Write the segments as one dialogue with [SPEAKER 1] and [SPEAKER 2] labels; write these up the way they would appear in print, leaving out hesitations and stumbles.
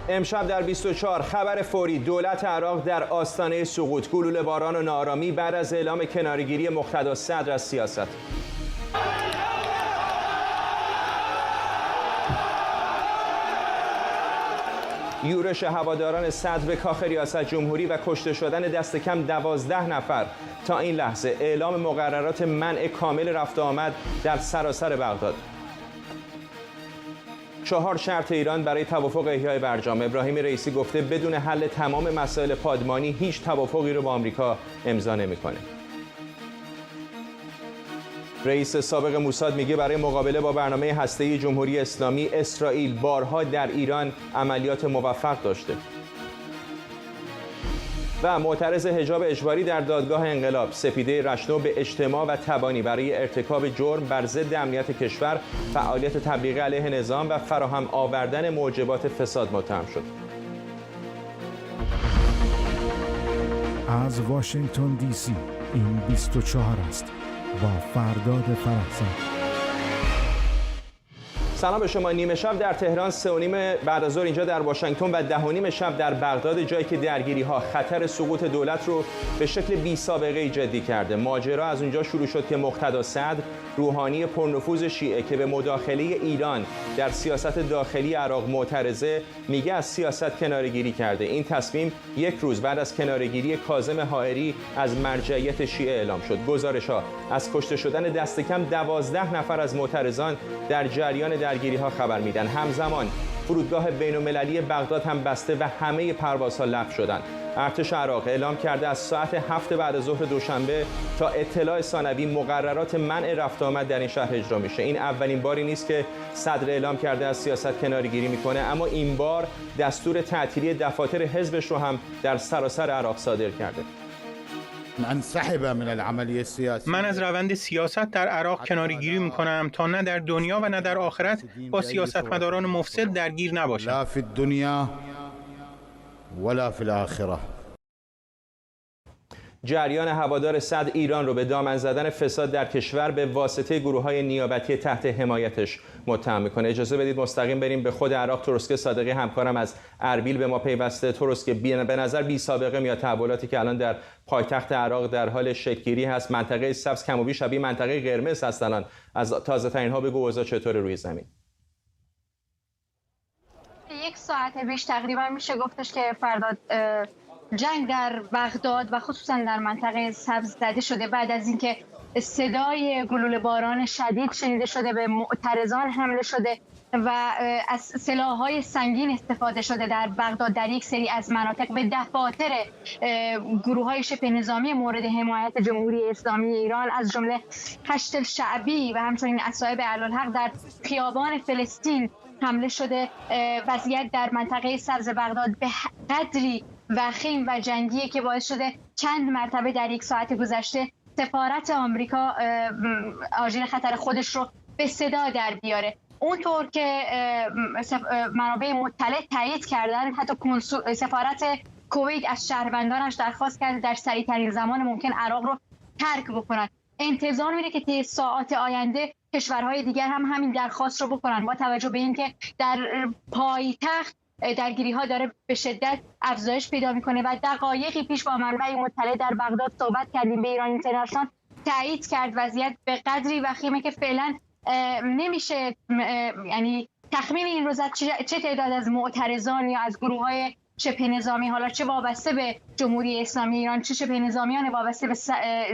[SPEAKER 1] امشب در 24 خبر فوری دولت عراق در آستانه سقوط، گلوله باران و ناآرامی بعد از اعلام کناره‌گیری مقتدا صدر از سیاست. یورش هواداران صدر به کاخ ریاست جمهوری و کشته شدن دست کم 12 نفر. تا این لحظه اعلام مقررات منع کامل رفت و آمد در سراسر بغداد. 4 شرط ایران برای توافق احیای برجام. ابراهیم رئیسی گفته بدون حل تمام مسائل پادمانی هیچ توافقی رو با آمریکا امضا نمی‌کنه. رئیس سابق موساد میگه برای مقابله با برنامه هسته‌ای جمهوری اسلامی اسرائیل بارها در ایران عملیات موفق داشته. و معترض حجاب اجباری در دادگاه انقلاب، سپیده رشنو به اجتماع و تبانی برای ارتکاب جرم بر ضد امنیت کشور، فعالیت تبلیغی علیه نظام و فراهم آوردن موجبات فساد متهم شد.
[SPEAKER 2] از واشنگتن دی سی این 24 است با فرداد فرحزاد.
[SPEAKER 1] سلام به شما. نیمه شب در تهران، 3:30 بعد از ظهر اینجا در واشنگتن و 10:30 شب در بغداد، جایی که درگیری‌ها خطر سقوط دولت رو به شکل بی سابقه جدی کرده. ماجرا از اونجا شروع شد که مقتدا صدر، روحانی پرنفوذ شیعه که به مداخله ایران در سیاست داخلی عراق معترضه، میگه از سیاست کناره‌گیری کرده. این تصمیم یک روز بعد از کناره‌گیری کاظم حائری از مرجعیت شیعه اعلام شد. گزارش‌ها از کشته شدن دست کم 12 نفر از معترضان در جریان درگیری‌ها خبر میدن. همزمان فرودگاه بین‌المللی بغداد هم بسته و همه پروازها لغو شدند. ارتش عراق اعلام کرده از ساعت 7 بعد از ظهر دوشنبه تا اطلاع ثانوی مقررات منع رفت آمد در این شهر اجرا میشه. این اولین باری نیست که صدر اعلام کرده از سیاست کناره‌گیری میکنه، اما این بار دستور تعطیلی دفاتر حزبش رو هم در سراسر عراق صادر کرده.
[SPEAKER 3] من از روند سیاست در عراق کناره‌گیری می‌کنم تا نه در دنیا و نه در آخرت با سیاستمداران مفسد درگیر نباشم.
[SPEAKER 4] لا فی الدنیا ولا فی الاخره.
[SPEAKER 1] جریان هوادار صدر ایران رو به دامن زدن فساد در کشور به واسطه گروه‌های نیابتی تحت حمایتش متهم می‌کنه. اجازه بدید مستقیم بریم به خود عراق. تروسکه صادقی همکارم از اربیل به ما پیوسته. تروسکه، به نظر بی سابقه میاد تحولاتی که الان در پایتخت عراق در حال شکل‌گیری هست. منطقه سبز کم و بیش شبیه منطقه قرمز هست الان. از تازه‌ترین ها بگو اوضاع چطوره روی زمین؟
[SPEAKER 5] یک ساعت پیش تقریبا میشه گفتش که فرداد جنگ در بغداد و خصوصا در منطقه سبز زده شده بعد از اینکه صدای گلوله باران شدید شنیده شده، به معترضان حمله شده و از سلاح‌های سنگین استفاده شده در بغداد. در یک سری از مناطق به دفاتر گروه‌های شبه نظامی مورد حمایت جمهوری اسلامی ایران از جمله هشت الشعبی و همچنین اصحاب اهل‌الحق در خیابان فلسطین حمله شده. وضعیت در منطقه سبز بغداد به قدری وخیم و جنگیه که باعث شده چند مرتبه در یک ساعت گذشته سفارت آمریکا آژیر خطر خودش رو به صدا در بیاره. اونطور که منابع مطلع تایید کردن، حتی سفارت کویت از شهروندانش درخواست کرده در سریع‌ترین زمان ممکن عراق رو ترک بکنن. انتظار میره که طی ساعات آینده کشورهای دیگر هم همین درخواست رو بکنن، با توجه به اینکه در پایتخت درگیری‌ها داره به شدت افزایش پیدا میکنه و دقایقی پیش با منبع مطلع در بغداد صحبت کردیم به ایران اینترنشنال، تایید کرد وضعیت به قدری وخیمه که فعلا نمیشه یعنی تخمین این رو زد چه تعداد از معترضان یا از گروه‌های شبه نظامی، حالا چه وابسته به جمهوری اسلامی ایران چه شبه نظامیان وابسته به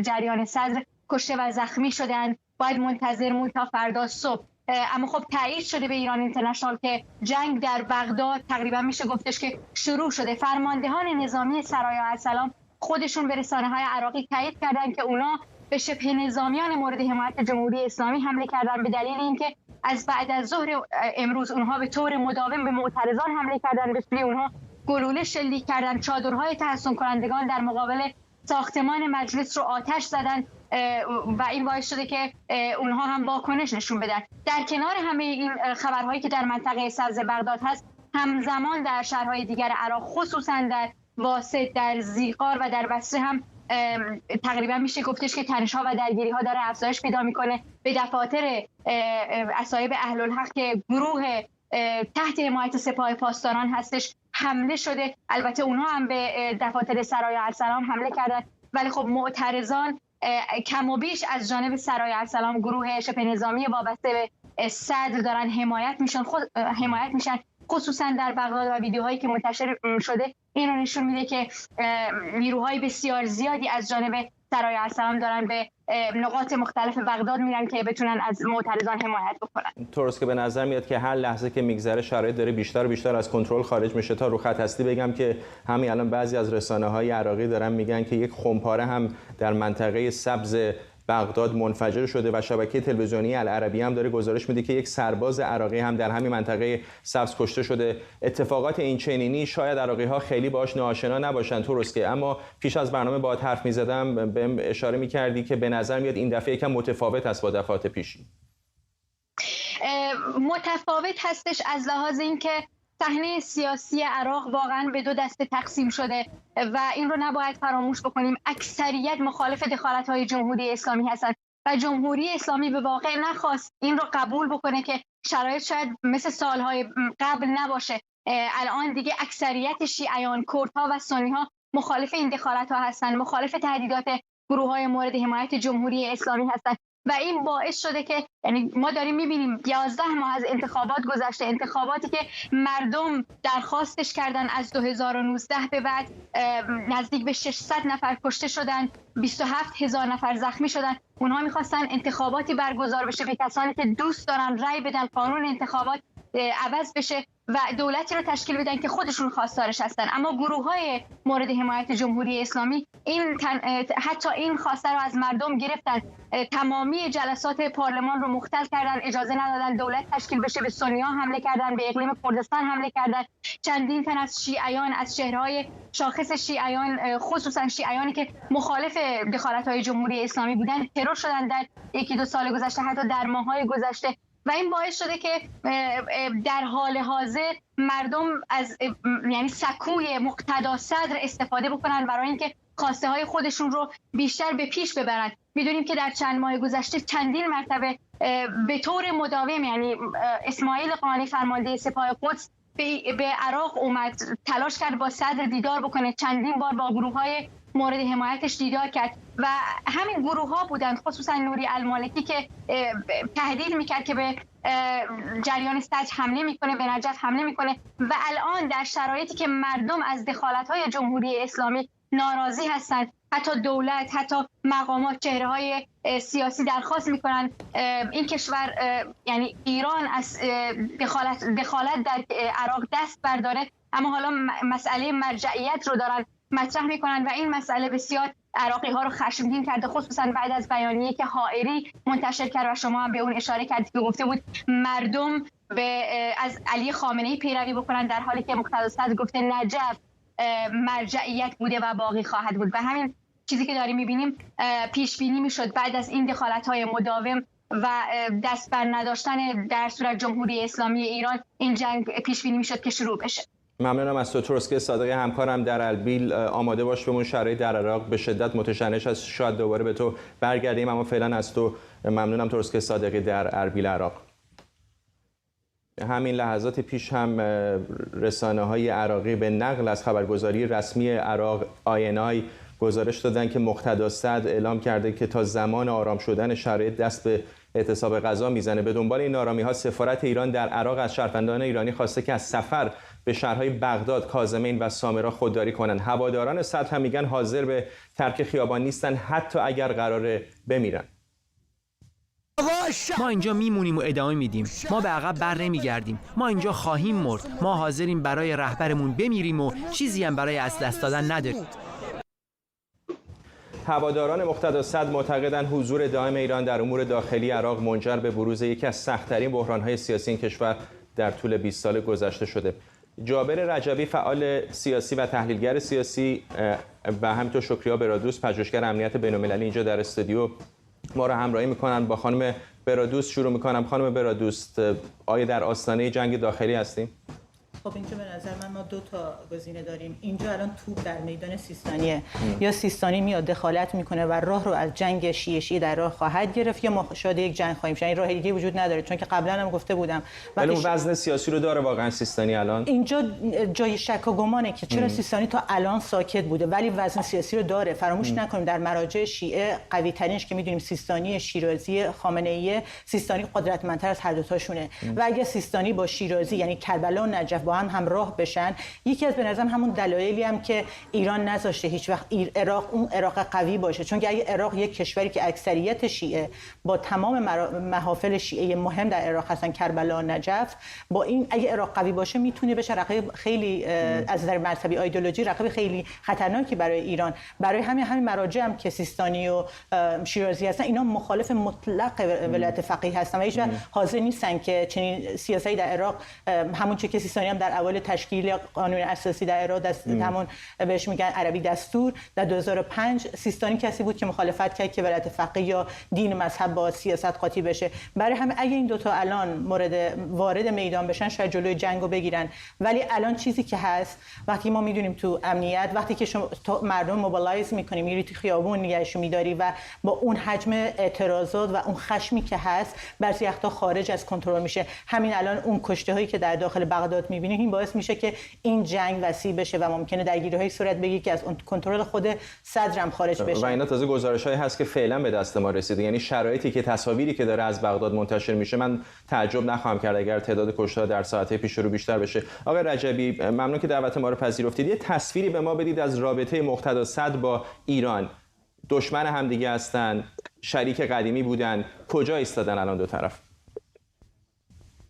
[SPEAKER 5] جریان صدر کشته و زخمی شدن. باید منتظر موند تا فردا صبح. اما خب تایید شده به ایران اینترنشنال که جنگ در بغداد تقریبا میشه گفتش که شروع شده. فرماندهان نظامی سرای ارسلان خودشون به رسانه‌های عراقی تایید کردن که اونا به شبه نظامیان مورد حمایت جمهوری اسلامی حمله کردن به دلیل اینکه از بعد از ظهر امروز اونها به طور مداوم به معترضان حمله کردن، به سوی اونها گلوله شلیک کردن، چادرهای تحصن کنندگان در مقابل ساختمان مجلس رو آتش زدن و این باعث شده که اونها هم واکنش نشون بدن. در کنار همه این خبرهایی که در منطقه سبز بغداد هست، همزمان در شهرهای دیگر عراق خصوصا در واسط، در زیقار و در بصره هم تقریبا میشه گفتش که تنش‌ها و درگیری‌ها داره افزایش پیدا میکنه. به دفاتر اصحاب اهل‌الحق که گروه تحت حمایت سپاه پاسداران هستش حمله شده. البته اونها هم به دفاتر سرای ارسلان حمله کردن، ولی خب معترضان کم و بیش از جانب سرای ارسلان، گروه شبه نظامی وابسته به صدر دارن حمایت میشن. خصوصا در بغداد و ویدیوهایی که منتشر شده این رو نشون میده که نیروهای بسیار زیادی از جانب سرای ارسلان دارن به نقاط مختلف بغداد میرن که بتونن از معترضان حمایت بکنن.
[SPEAKER 1] درست که به نظر میاد که هر لحظه که میگذره شرایط داره بیشتر و بیشتر از کنترل خارج میشه. تا رو خط هستی بگم که همین الان بعضی از رسانه‌های عراقی دارن میگن که یک خمپاره هم در منطقه سبز بغداد منفجر شده و شبکه تلویزیونی العربی هم داره گزارش میده که یک سرباز عراقی هم در همین منطقه سبز کشته شده. اتفاقات این چنینی شاید عراقی‌ها خیلی باهاش آشنا نباشن درست که، اما پیش از برنامه باهات حرف می‌زدم بهم اشاره می‌کردی که به نظر میاد این دفعه یکم متفاوت است با دفعات پیشین.
[SPEAKER 5] متفاوت هستش از لحاظ اینکه صحنه سیاسی عراق واقعا به دو دسته تقسیم شده و این رو نباید فراموش بکنیم. اکثریت مخالف دخالت‌های جمهوری اسلامی هستند و جمهوری اسلامی به واقع نخواست این رو قبول بکنه که شرایط شاید مثل سالهای قبل نباشه. الان دیگه اکثریت شیعیان، کردها و سنی‌ها مخالف این دخالت‌ها هستند، مخالف تهدیدات گروه‌های مورد حمایت جمهوری اسلامی هستند و این باعث شده که یعنی ما داریم می‌بینیم 11 ماه از انتخابات گذشته، انتخاباتی که مردم درخواستش کردن از 2019 به بعد نزدیک به 600 نفر کشته شدن، 27,000 نفر زخمی شدن. اونها می‌خواستن انتخاباتی برگزار بشه به کسانی که دوست دارن رأی بدن قانون انتخابات عوض بشه و دولتی رو تشکیل بدن که خودشون خواستارش هستن. اما گروه‌های مورد حمایت جمهوری اسلامی حتی این خواسته رو از مردم گرفتن، تمامی جلسات پارلمان رو مختل کردن، اجازه ندادن دولت تشکیل بشه، به سنی‌ها حمله کردن، به اقلیم کردستان حمله کردن. چندین تن از شیعیان، از شهرهای شاخص شیعیان، خصوصا شیعیانی که مخالف دخالت‌های جمهوری اسلامی بودن، ترور شدن در یکی دو سال گذشته، حتی در ماه‌های گذشته و این باعث شده که در حال حاضر مردم از یعنی سکوی مقتدا صدر استفاده بکنن برای اینکه خواسته های خودشون رو بیشتر به پیش ببرن. میدونیم که در چند ماه گذشته چندین مرتبه به طور مداوم یعنی اسماعیل قانی فرمانده سپاه قدس به عراق اومد، تلاش کرد با صدر دیدار بکنه، چندین بار با گروه های مورد حمایتش دیدار کرد و همین گروه ها بودند، خصوصا نوری المالکی که تهدید میکرد که به جریان سج حمله میکنه، به نجف حمله میکنه و الان در شرایطی که مردم از دخالت های جمهوری اسلامی ناراضی هستند، حتی دولت، حتی مقامات، چهره های سیاسی درخواست میکنن این کشور یعنی ایران از دخالت در عراق دست برداره، اما حالا مسئله مرجعیت رو دارن مطرح میکنن و این مسئله بسیار عراقی ها رو خشمگین کرده، خصوصا بعد از بیانیه‌ای که حائری منتشر کرد و شما هم به اون اشاره کردید که گفته بود مردم از علی خامنه‌ای پیروی بکنن، در حالی که مقتدا صدر گفته نجف مرجعیت بوده و باقی خواهد بود. و همین چیزی که داریم میبینیم پیش بینی میشد بعد از این دخالت‌های مداوم و دست بر نداشتن در صورت جمهوری اسلامی ایران این جنگ پیش بینی میشد که شروع بشه.
[SPEAKER 1] ممنونم از تو ترسکه صادقی، همکارم در اربیل. آماده باش بمون، شرایط در عراق به شدت متشنج است، شاید دوباره به تو برگردیم، اما فعلا از تو ممنونم ترسکه صادقی در اربیل عراق. همین لحظات پیش هم رسانه‌های عراقی به نقل از خبرگزاری رسمی عراق INI گزارش دادن که مقتدا صدر اعلام کرده که تا زمان آرام شدن شرایط دست به اعتصاب غذا میزنه. به دنبال این نارامی‌ها سفارت ایران در عراق از شهروندان ایرانی خواسته که از سفر به شهرهای بغداد، کاظمین و سامرا خودداری کنند. هواداران صدر هم میگن حاضر به ترک خیابان نیستن حتی اگر قراره بمیرن.
[SPEAKER 6] ما اینجا میمونیم و ادامه میدیم، ما به عقب بر نمیگردیم، ما اینجا خواهیم مرد، ما حاضریم برای رهبرمون بمیریم و چیزی هم برای از دست دادن نداریم.
[SPEAKER 1] هواداران مقتدا صدر معتقدند حضور دائم ایران در امور داخلی عراق منجر به بروز یکی از سخت‌ترین بحران‌های سیاسی این کشور در طول 20 سال گذشته شده. جابر رجبی، فعال سیاسی و تحلیلگر سیاسی، و همینطور شکریا برادوست، پژوهشگر امنیت بین‌المللی، اینجا در استودیو ما را همراهی می‌کنند. با خانم برادوست شروع می‌کنم. خانم برادوست، آیا در آستانه جنگ داخلی هستیم؟
[SPEAKER 7] خب اینجا به نظر ما دو تا گزینه داریم. اینجا الان توپ در میدان سیستانیه، یا سیستانی میاد دخالت میکنه و راه رو از جنگ شیعه در راه خواهد گرفت، یا ما شاهد یک جنگ خواهیم شد. این راه دیگه وجود نداره، چون که قبلا هم گفته بودم
[SPEAKER 1] ولی اون وزن سیاسی رو داره واقعا سیستانی الان.
[SPEAKER 7] اینجا جای شک و گمانه که چرا سیستانی تا الان ساکت بوده، ولی وزن سیاسی رو داره. فراموش نکنیم در مراجع شیعه قوی ترینش که میدونیم سیستانی، شیرازی، خامنه‌ای، سیستانی قدرتمندتر از هر دو تاشونه. و اگه سیستانی با شیرازی یعنی کربلا و نجف با هم همراه بشن، یکی از به نظرم همون دلایلی هم که ایران نذاشته هیچ وقت عراق اون عراق قوی باشه، چون که اگه عراق یک کشوری که اکثریت شیعه با تمام محافل شیعه مهم در عراق هستن، کربلا و نجف، با این اگه عراق قوی باشه میتونه بشه رقیب خیلی از نظر مذهبی ایدئولوژی رقیب خیلی خطرناکی برای ایران. برای همین مراجع هم که سیستانی و شیرازی هستن، اینا مخالف مطلق ولایت فقیه هستن و هیچ وقت حاضر نیستن که چنین سیاستی در عراق، همون چیزی که سیستانی هم در اول تشکیل قانون اساسی در عراق همون بهش میگن عربی دستور در 2005 سیستانی کسی بود که مخالفت کرد که ولایت فقیه یا دین مذهب با سیاست قاطی بشه. برای همین اگه این دوتا الان وارد میدان بشن شاید جلوی جنگو بگیرن، ولی الان چیزی که هست وقتی ما میدونیم تو امنیت وقتی که شما مردم موبیلایز میکنی، میری تو خیابون نگهشون میداری و با اون حجم اعتراضات و اون خشمی که هست بعضی وقتا خارج از کنترل میشه. همین الان اون کشته هایی که در داخل بغداد میبینیم این باعث میشه که این جنگ وسیع بشه و ممکنه درگیری های صورت بگیره که از اون کنترل خود صدرم خارج بشه.
[SPEAKER 1] و اینا تازه گزارش‌هایی هست که فعلا به دست ما رسیده، یعنی شرایطی که تصاویری که داره از بغداد منتشر میشه من تعجب نخواهم کرد اگر تعداد کشته در ساعت‌های پیش رو بیشتر بشه. آقای رجبی ممنون که دعوت ما رو پذیرفتید. یه تصویری به ما بدید از رابطه مقتدا صدر با ایران. دشمن همدیگه هستن، شریک قدیمی بودن، کجا ایستادن الان دو طرف؟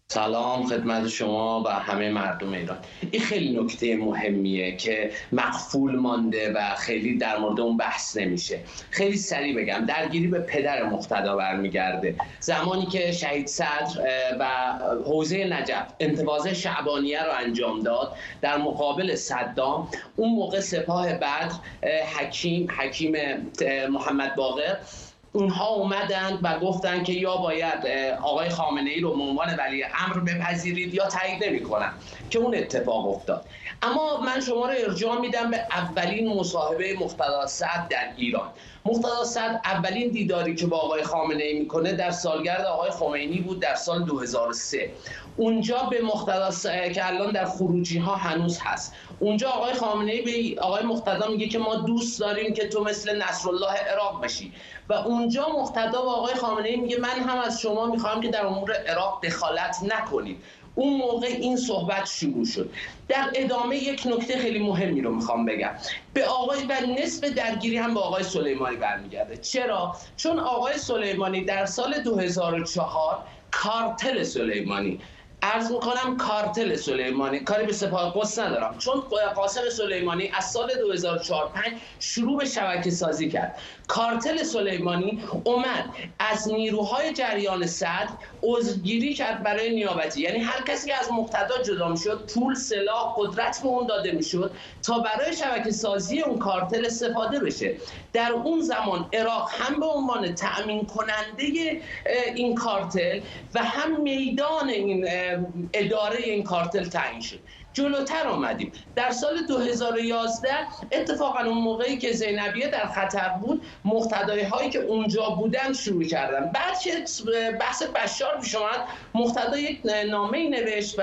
[SPEAKER 8] سلام خدمت شما و همه مردم ایران. این خیلی نکته مهمیه که مغفول مانده و خیلی در مورد اون بحث نمیشه. خیلی سریع بگم، درگیری به پدر مقتدا برمیگرده. زمانی که شهید صدر و حوزه نجف انتفاضه شعبانیه رو انجام داد در مقابل صدام، اون موقع سپاه بدر، حکیم محمد باقر، اونها اومدند و گفتند که یا باید آقای خامنه‌ای رو به عنوان ولی امر بپذیرید یا تایید نمی‌کنن، که اون اتفاق افتاد. اما من شما رو ارجاع میدم به اولین مصاحبه مقتدا صدر در ایران. مقتدا صدر اولین دیداری که با آقای خامنه‌ای میکنه در سالگرد آقای خمینی بود در سال 2003. اونجا به مقتدا که الان در خروجی ها هنوز هست، اونجا آقای خامنه‌ای به آقای مقتدا میگه که ما دوست داریم که تو مثل نصرالله عراق بشی، و اونجا مقتدا با آقای خامنه‌ای میگه من هم از شما میخوام که در امور عراق دخالت نکنید. اون موقع این صحبت شروع شد. در ادامه یک نکته خیلی مهمی رو میخوام بگم. به آقای و نصف درگیری هم با آقای سلیمانی برمیگرده. چرا؟ چون آقای سلیمانی در سال 2004 کارتل سلیمانی، عرض میکنم کارتل سلیمانی، کاری به سپاه قدس ندارم، چون قاسم سلیمانی از سال 2004-5 شروع به شبکه سازی کرد. کارتل سلیمانی اومد از نیروهای جریان صدر عضوگیری کرد برای نیابتی، یعنی هر کسی که از مقتدا جدا میشد پول، سلاح، قدرت به اون داده میشد تا برای شبکه سازی اون کارتل استفاده بشه. در اون زمان عراق هم به عنوان تأمین کننده این کارتل و هم میدان این اداره این کارتل تعیین شد. جلوتر آمدیم در سال 2011 اتفاقا اون موقعی که زینبیه در خطر بود، مقتدای هایی که اونجا بودن شروع کردن. بعد که بحث بشار پیش اومد، مقتدا یک نامه‌ای نوشت و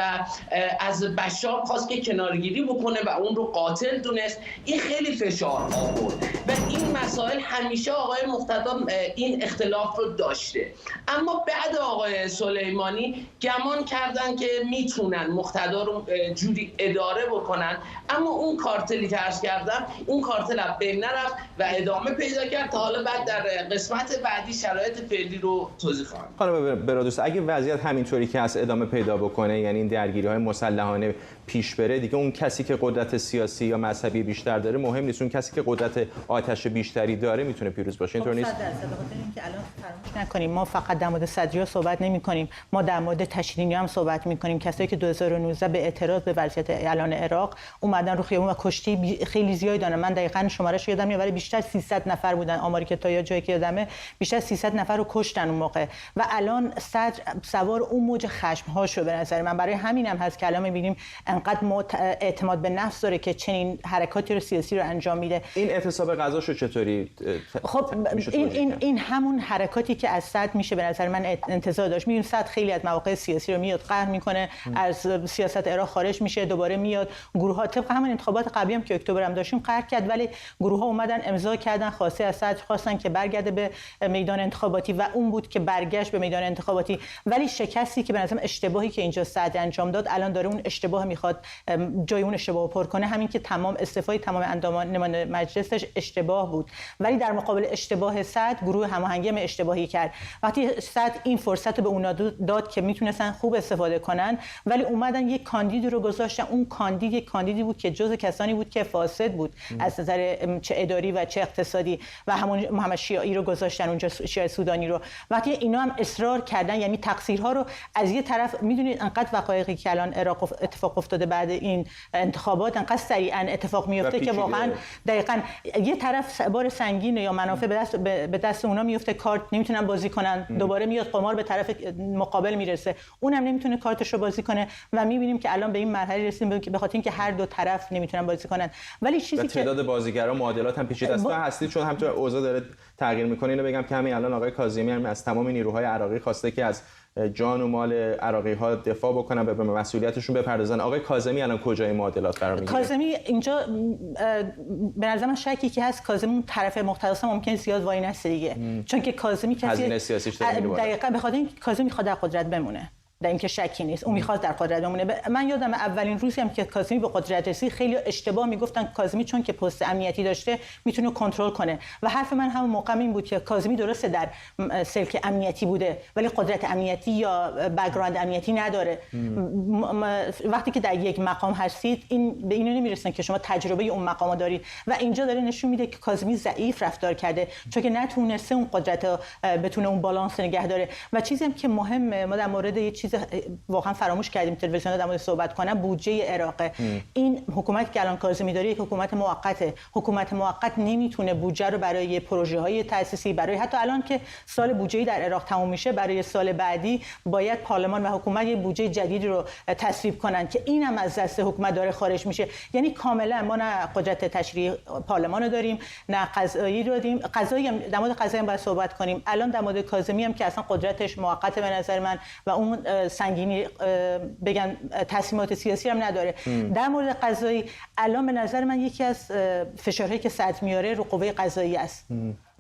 [SPEAKER 8] از بشار خواست که کنارگیری بکنه و اون رو قاتل دونست. این خیلی فشار آورد و این مسائل همیشه آقای مقتدا این اختلاف رو داشته. اما بعد آقای سلیمانی گمان کردن که میتونن مقتدا رو جوری اداره بکنن، اما اون کارتلی که عرض کردم، اون کارتل از بین نرفت و ادامه پیدا کرد تا حالا بعد در قسمت بعدی شرایط فعلی رو توضیح خواهم.
[SPEAKER 1] خانم برادوست، اگه وضعیت همینطوری که از ادامه پیدا بکنه، یعنی این درگیری‌های مسلحانه پیش بره، دیگه اون کسی که قدرت سیاسی یا مذهبی بیشتر داره مهم نیست، اون کسی که قدرت آتش بیشتری داره میتونه پیروز باشه. اینطور نیست؟
[SPEAKER 7] که الان فراموش نکنیم ما فقط در مورد صدریا صحبت نمی‌کنیم، ما در مورد تشرینی هم صحبت می‌کنیم، کسایی که 2019 به اعتراض به وضعیت الان عراق اومدن رو خیابون و کشتی خیلی زیادی دارن. من دقیقاً شماره‌اش یادم نمیاد ولی بیشتر 300 نفر بودن، آماری که تا یا جایی که یادمه بیشتر 300 نفر رو کشتن اون موقع و الان صدر سوار اون موج خشم‌ها شو به نظر من. برای همینم هست که الان می‌بینیم انقدر اعتماد به نفس داره که چنین حرکاتی رو سیاسی رو انجام میده.
[SPEAKER 1] این اعتصاب غذاشو چطوری
[SPEAKER 7] خب این همون حرکاتی که از صدر میشه به نظر من انتظار داشت. می‌بینیم صدر خیلی از مواقع سیاسی رو میاد قهر میکنه، از سیاست عراق خارج میشه، دوباره میاد گروه‌ها طبق همون انتخابات قبلی هم که اکتبر هم داشتیم قهر کرد، ولی گروه‌ها اومدن امضا کردن خواسته از صدر خواستن که برگرده به میدان انتخاباتی و اون بود که برگشت به میدان انتخاباتی. ولی شکستی که به نظرم اشتباهی که اینجا صدر انجام داد الان داره اون اشتباه میخواد جای اون اشتباهو پر کنه. همین که تمام استعفای تمام اندامان مجلسش اشتباه بود، ولی در مقابل اشتباه صدر گروه هماهنگی هم اشتباهی کرد. وقتی صدر این فرصت رو به اونا داد که میتونستن خوب استفاده کنن، ولی اومدن یک کاندید رو گذاشتن. اون کاندید یک کاندیدی بود که جزء کسانی بود که فاسد بود از نظر چه اداری و چه اقتصادی و همون محمد شیعی رو گذاشتن اونجا، شیعه سودانی رو. وقتی اینا هم اصرار کردن، یعنی تقصیرها رو از یه طرف میدونید انقدر وقایعی که الان عراق اتفاق افتاده بعد این انتخابات انقدر سریعا اتفاق میفته که واقعا دقیقاً یه طرف بار سنگین یا منافع به دست اونا میفته، کارت نمیتونن بازی کنن، دوباره میاد قمار به طرف مقابل میرسه، اونم نمیتونه کارتش رو بازی کنه و میبینیم که الان به این مرحله رسیدیم به خاطر اینکه هر دو طرف نمیتونن بازی کنن. ولی چیزی که
[SPEAKER 1] تعداد بازیگرا معادلات هم پیچیده است. هستید چون همینطور اوضاع داره تغییر میکنه. اینو بگم که همین الان آقای کاظمی هم از تمام نیروهای عراقی خواسته که از جان و مال عراقی‌ها دفاع بکنن، به مسئولیتشون بپردازن. آقای کاظمی الان کجای معادلات قرار میگیره؟
[SPEAKER 7] کاظمی اینجا به نظر من شکی که هست کاظمی اون طرف مقتدرست ممکن زیاد وای نسته دیگه، چون که کاظمی کسی
[SPEAKER 1] هزینه سیاسیش
[SPEAKER 7] دقیقاً به خاطر اینکه کاظمی میخواد در قدرت بمونه، در اینکه شکی نیست اون میخواد در قدرت بمونه. من یادم اولین روزی هم که کاظمی به قدرت رسید خیلی اشتباه میگفتن کاظمی چون که پست امنیتی داشته میتونه کنترل کنه و حرف من همون موقع این بود که کاظمی درسته در سلک امنیتی بوده ولی قدرت امنیتی یا بک‌گراند امنیتی نداره. وقتی که در یک مقام هستید این به اینو نمیرسن که شما تجربه اون مقامو دارید و اینجا داره نشون میده که کاظمی ضعیف رفتار کرده چون که نتونسته اون قدرت رو بتونه اون بالانس نگه داره. و چیزی هم که مهمه، ما در مورد یه چیز واقعا فراموش کردیم تلویزیون در مورد صحبت کنم، بودجه عراق. این حکومت که الان کاظمی داره یک حکومت موقته. حکومت موقت نمیتونه بودجه رو برای پروژه‌های تأسیسی، برای حتی الان که سال بودجه‌ای در عراق تموم میشه، برای سال بعدی باید پارلمان و حکومت یک بودجه جدید رو تصویب کنن که اینم از دست حکومت داره خارج میشه. یعنی کاملا ما نه قدرت تشریع پارلمان رو داریم نه قضایی رو داریم. قضایی هم در مورد قضایی هم باید صحبت کنیم. الان در مورد کاظمی هم که اصلا قدرتش موقته به نظر من و اون سنگینی بگن تصمیمات سیاسی هم نداره. در مورد قضایی الان به نظر من یکی از فشارهایی که صدر میاره رو قوه قضایی است.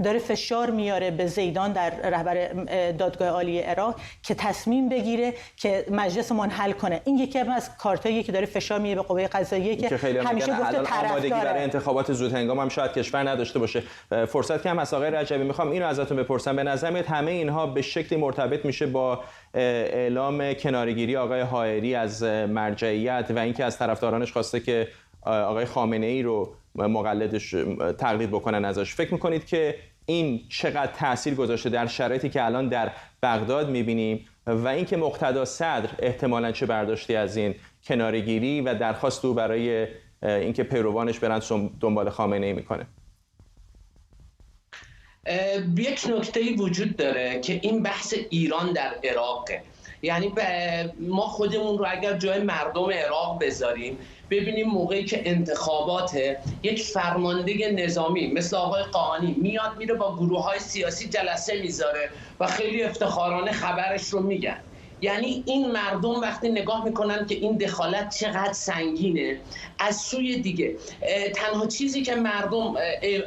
[SPEAKER 7] داره فشار میاره به زیدان در رهبر دادگاه عالی عراق که تصمیم بگیره که مجلس منحل کنه. این یکی از کارتایی که داره فشار میاره به قوه قضاییه که همیشه گفته
[SPEAKER 1] آمادگی برای انتخابات زود هنگام هم شاید کشور نداشته باشه. فرصت کم از آقای رجبی میخوام اینو ازتون بپرسم، به نظر میاد همه اینها به شکلی مرتبط میشه با اعلام کناره‌گیری آقای حائری از مرجعیت و اینکه از طرفدارانش خواسته که آقای خامنه‌ای رو مقلدش تقلید بکنن ازش. فکر میکنید که این چقدر تأثیر گذاشته در شرایطی که الان در بغداد میبینیم و اینکه مقتدا صدر احتمالاً چه برداشتی از این کناره‌گیری و درخواست او برای اینکه پیروانش برن دنبال خامنه‌ای میکنه؟
[SPEAKER 8] یک نکته‌ای وجود داره که این بحث ایران در عراقه. یعنی ما خودمون رو اگر جای مردم عراق بذاریم ببینیم موقعی که انتخابات یک فرمانده نظامی مثل آقای قاآنی میاد میره با گروه‌های سیاسی جلسه میذاره و خیلی افتخارانه خبرش رو میگن. یعنی این مردم وقتی نگاه میکنن که این دخالت چقدر سنگینه، از سوی دیگه تنها چیزی که مردم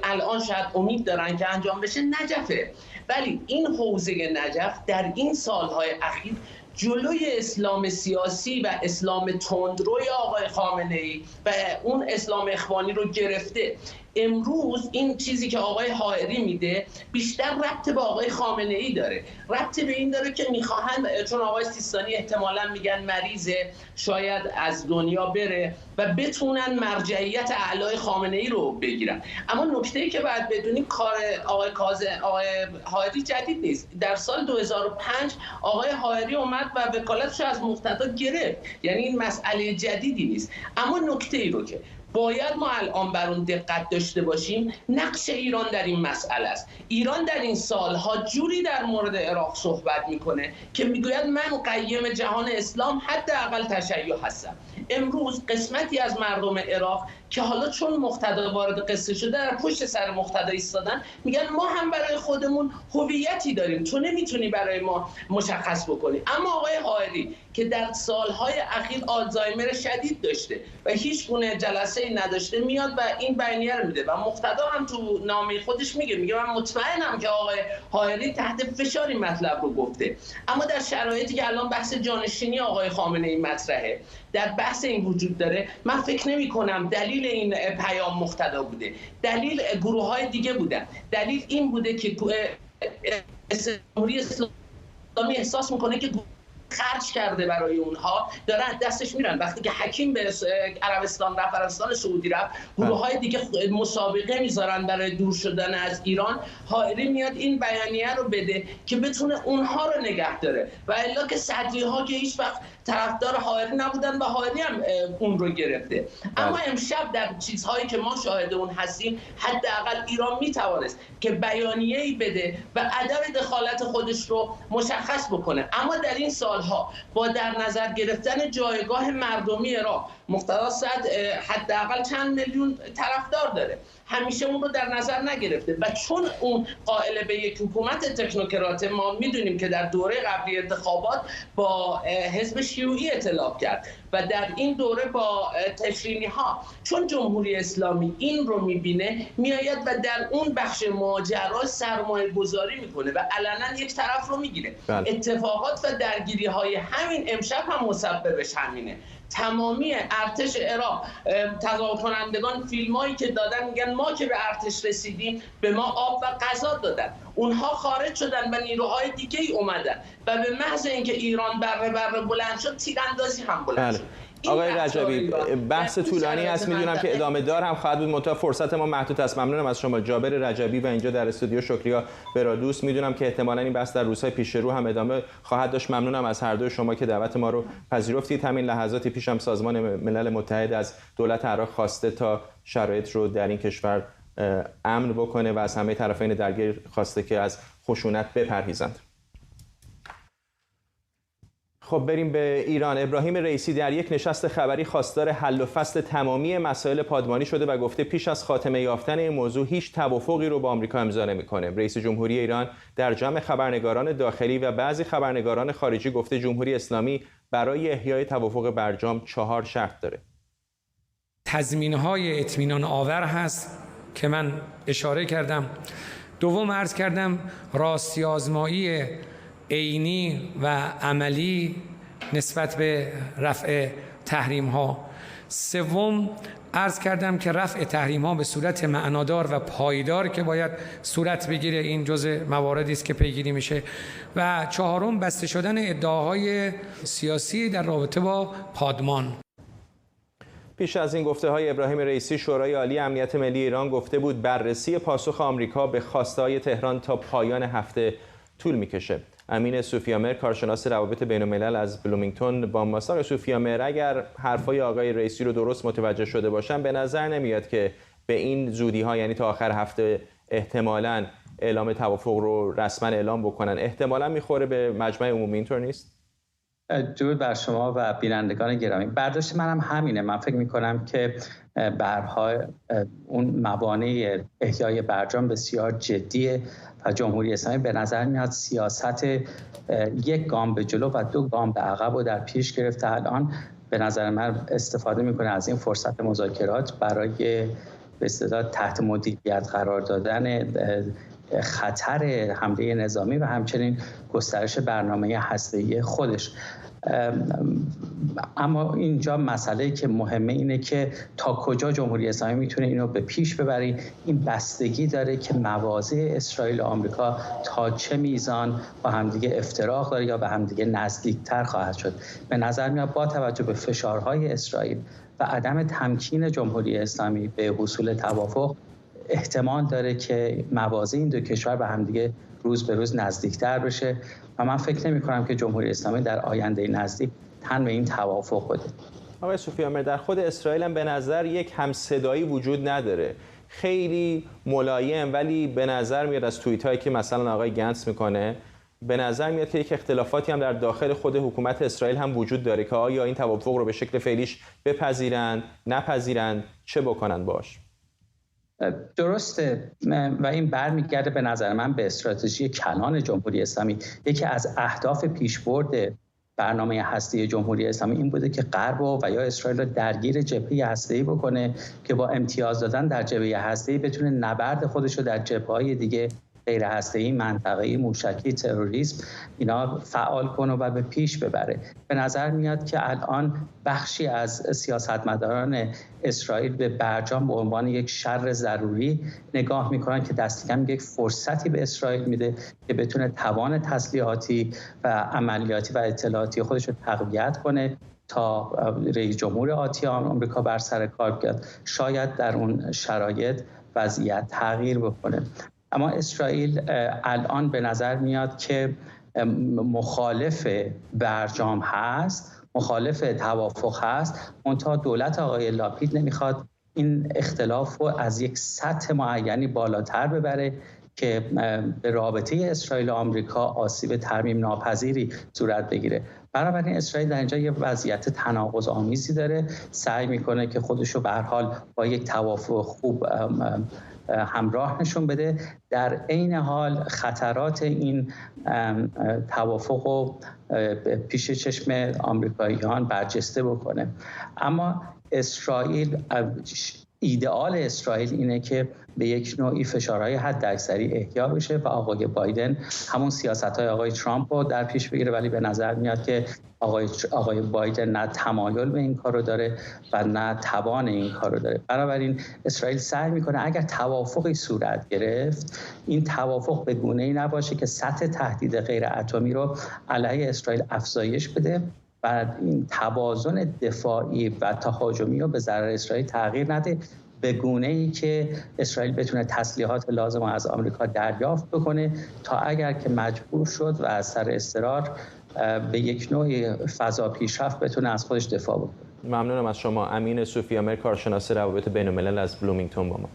[SPEAKER 8] الان شاید امید دارن که انجام بشه نجفه، ولی این حوزه نجف در این سالهای اخیر جلوی اسلام سیاسی و اسلام تندروی آقای خامنه‌ای و اون اسلام اخوانی رو گرفته. امروز این چیزی که آقای حائری میده بیشتر ربط به آقای خامنه‌ای داره، ربط به این داره که میخواهند، چون آقای سیستانی احتمالاً میگن مریضه شاید از دنیا بره و بتونن مرجعیت اعلای خامنه‌ای رو بگیرن. اما نکته‌ای که باید بدونیم کار آقای حائری جدید نیست. در سال 2005 آقای حائری اومد اومد و وکالتش از مقتدا گرفت. یعنی این مسئله جدیدی نیست. اما نکته ای رو که باید ما الان بر اون دقت داشته باشیم، نقش ایران در این مسئله است. ایران در این سالها جوری در مورد عراق صحبت میکنه که میگوید من قیم جهان اسلام حداقل تشیع هستم. امروز قسمتی از مردم عراق که حالا چون مقتدا وارد قصه شده در پشت سر مقتدا ایستادن، میگن ما هم برای خودمون هویتی داریم، تو نمیتونی برای ما مشخص بکنی. اما آقای حائری که در سالهای اخیر آلزایمر شدید داشته و هیچ گونه جلسه‌ای نداشته، میاد و این بیانیه رو میده و مقتدا هم تو نامه خودش میگه من مطمئنم که آقای حائری تحت فشار این مطلب رو گفته. اما در شرایطی که الان بحث جانشینی آقای خامنه‌ای مطرحه، در بحث این وجود داره، من فکر نمی‌کنم دلیل این پیام مقتدا بوده، دلیل گروه‌های دیگه بودن. دلیل این بوده که جمهوری اسلامی احساس میکنه که خرج کرده برای اونها، دارن دستش میرن. وقتی که حکیم به عربستان رفت، عربستان سعودی رفت، گروه‌های دیگه مسابقه میذارن برای دور شدن از ایران، حائری میاد این بیانیه رو بده که بتونه اونها رو نگه داره. و الا که صدری‌ها که هیچ وقت طرفدار حائری نبودن و حائری هم اون رو گرفته. اما امشب در چیزهایی که ما شاهد اون هستیم، حداقل ایران میتوانست که بیانیه‌ای بده و عدم دخالت خودش رو مشخص بکنه. اما در این سالها با در نظر گرفتن جایگاه مردمی عراق، مقتدا صد حداقل چند میلیون طرفدار داره، همیشه اون رو در نظر نگرفته و چون اون قائل به یک حکومت تکنوکرات، ما میدونیم که در دوره قبلی انتخابات با حزب شیوعی ائتلاف کرد و در این دوره با تشرینی ها، چون جمهوری اسلامی این رو میبینه، میآید و در اون بخش ماجرا سرمایه گذاری میکنه و علنا یک طرف رو میگیره. اتفاقات و درگیری های همین امشب هم مسببش همینه. تمامی ارتش عراق، تظاهر کنندگان فیلمایی که دادن میگن ما که به ارتش رسیدیم به ما آب و غذا دادن، اونها خارج شدن و نیروهای دیگه ای اومدن و به محض اینکه ایران بره بلند شد، تیراندازی هم بلند شد.
[SPEAKER 1] آقای رجبی، بحث طولانی است، میدونم که ادامه دار هم خواهد بود، منتها فرصت ما محدود است. ممنونم از شما جابر رجبی و اینجا در استودیو شکریا برادوست. میدونم که احتمالاً این بحث در روزهای پیش رو هم ادامه خواهد داشت. ممنونم از هر دوی شما که دعوت ما رو پذیرفتید. همین لحظاتی پیش هم سازمان ملل متحد از دولت عراق خواسته تا شرایط رو در این کشور امن بکنه و از همه طرفین درگیر خواسته که از خشونت بپرهیزند. خب بریم به ایران. ابراهیم رئیسی در یک نشست خبری خواستار حل و فصل تمامی مسائل پادمانی شده و گفته پیش از خاتمه یافتن این موضوع هیچ توافقی رو با آمریکا امضا نمی‌کنه. رئیس جمهوری ایران در جمع خبرنگاران داخلی و بعضی خبرنگاران خارجی گفته جمهوری اسلامی برای احیای توافق برجام 4 شرط داره.
[SPEAKER 9] تضمین‌های اطمینان آور هست که من اشاره کردم. دوم عرض کردم راستی آزمایی عینی و عملی نسبت به رفع تحریم ها. سوم عرض کردم که رفع تحریم ها به صورت معنادار و پایدار که باید صورت بگیره، این جزء مواردی است که پیگیری میشه. و چهارم بسته شدن ادعاهای سیاسی در رابطه با پادمان.
[SPEAKER 1] پیش از این گفته‌های ابراهیم رئیسی، شورای عالی امنیت ملی ایران گفته بود بررسی پاسخ آمریکا به خواسته‌های تهران تا پایان هفته طول میکشه. امین سوفیامر، کارشناس روابط بین‌الملل از بلومینگتون با ماست. آقای سوفیامر، اگر حرفای آقای رئیسی رو درست متوجه شده باشم، به نظر نمیاد که به این زودی‌ها، یعنی تا آخر هفته احتمالاً اعلام توافق رو رسما اعلام بکنن، احتمالاً میخوره به مجمع عمومی، اینطور نیست؟
[SPEAKER 10] درود بر شما و بینندگان گرامی. برداشت منم همینه. من فکر می‌کنم که برها اون موانع احیای برجام بسیار جدیه و جمهوری اسلامی به نظر میاد سیاست یک گام به جلو و 2 گام به عقب رو در پیش گرفته. الان به نظر من استفاده میکنه از این فرصت مذاکرات برای به اصطلاح تحت مدیریت قرار دادن خطر حمله نظامی و همچنین گسترش برنامه هسته‌ای خودش. اما اینجا مسئله که مهمه اینه که تا کجا جمهوری اسلامی میتونه اینو به پیش ببری. این بستگی داره که مواضع اسرائیل و آمریکا تا چه میزان با همدیگه افتراق داره یا به همدیگه نزدیکتر خواهد شد. به نظر میاد با توجه به فشارهای اسرائیل و عدم تمکین جمهوری اسلامی به حصول توافق، احتمال داره که مواضع این 2 کشور به همدیگه روز به روز نزدیکتر بشه و من فکر نمی‌کنم که جمهوری اسلامی در آینده نزدیک تن به این توافق بده.
[SPEAKER 1] آقای سوفیامر، در خود اسرائیل هم به نظر یک همصدایی وجود نداره، خیلی ملایم، ولی به نظر میاد از توییت هایی که مثلا آقای گنتس میکنه به نظر میاد که یک اختلافاتی هم در داخل خود حکومت اسرائیل هم وجود داره که آیا این توافق رو به شکل فعلیش بپذیرند، نپذیرند، چه بکنن باش.
[SPEAKER 10] درسته و این برمیگرده به نظر من به استراتژی کلان جمهوری اسلامی. یکی از اهداف پیشبرد برنامه هسته‌ای جمهوری اسلامی این بوده که غرب و یا اسرائیل را درگیر جبهه هسته‌ای بکنه که با امتیاز دادن در جبهه هسته‌ای بتونه نبرد خودش رو در جبهه‌های دیگه غیر هسته‌ای، منطقه‌ای، موشکی، تروریسم اینا فعال کنه و به پیش ببره. به نظر میاد که الان بخشی از سیاستمداران اسرائیل به برجام به عنوان یک شر ضروری نگاه میکنن که دست کم یک فرصتی به اسرائیل میده که بتونه توان تسلیحاتی و عملیاتی و اطلاعاتی خودش رو تقویت کنه تا رئیس جمهور آتی آمریکا بر سر کار بیاد. شاید در اون شرایط وضعیت تغییر بکنه. اما اسرائیل الان به نظر میاد که مخالف برجام هست، مخالف توافق هست، منتها دولت آقای لاپید نمیخواد این اختلاف رو از یک سطح معینی بالاتر ببره که به رابطه اسرائیل و آمریکا آسیب ترمیم ناپذیری صورت بگیره. بنابراین اسرائیل در اینجا یه وضعیت تناقض آمیزی داره، سعی میکنه که خودشو به هر حال با یک توافق خوب همراه نشون بده، در عین حال خطرات این توافق رو پیش چشم آمریکاییان برجسته بکنه. اما اسرائیل، ایدئال اسرائیل اینه که به یک نوعی فشارهای حداکثری احیا بشه و آقای بایدن همون سیاست‌های آقای ترامپ رو در پیش بگیره، ولی به نظر میاد که آقای بایدن نه تمایل به این کار رو داره و نه توان این کار رو داره. بنابراین اسرائیل سعی میکنه اگر توافقی صورت گرفت، این توافق به گونه‌ای نباشه که سطح تهدید غیر اتمی رو علیه اسرائیل افزایش بده و این توازن دفاعی و تهاجمی رو به ضرر اسرائیل تغییر نده، به گونه‌ای که اسرائیل بتونه تسلیحات لازم رو از آمریکا دریافت بکنه تا اگر که مجبور شد و از سر اضطرار به یک نوع فضا پیشرفت بتونه از خودش دفاع بکنه.
[SPEAKER 1] ممنونم از شما. امین سوفیامر، کارشناس روابط بین‌الملل از بلومینگتون با ما.